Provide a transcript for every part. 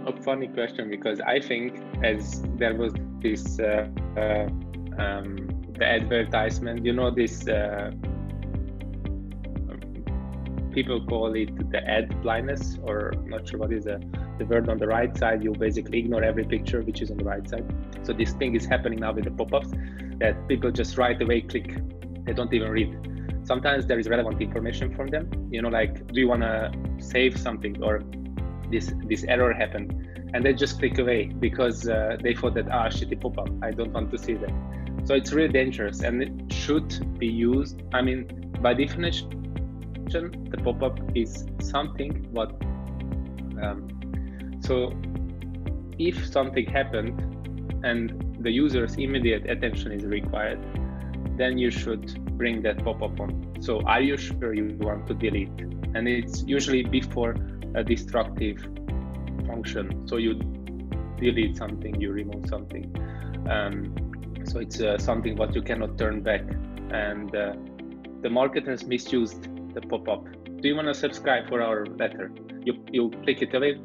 a funny question, because I think as there was this the advertisement, this people call it the ad blindness, or I'm not sure what is the word. On the right side, you basically ignore every picture which is on the right side. So this thing is happening now with the pop-ups, that people just right away click, they don't even read. Sometimes there is relevant information from them, like, do you want to save something, or this error happened, and they just click away because they thought that, shitty pop-up, I don't want to see that. So it's really dangerous, and it should be used. I mean, by definition, the pop-up is something what so if something happened and the user's immediate attention is required, then you should bring that pop-up on. So are you sure you want to delete? And it's usually before a destructive function. So you delete something, you remove something. So it's something what you cannot turn back. And the market has misused the pop-up. Do you want to subscribe for our letter? You click it away.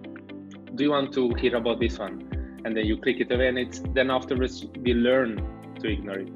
Do you want to hear about this one? And then you click it away, and then afterwards we learn to ignore it.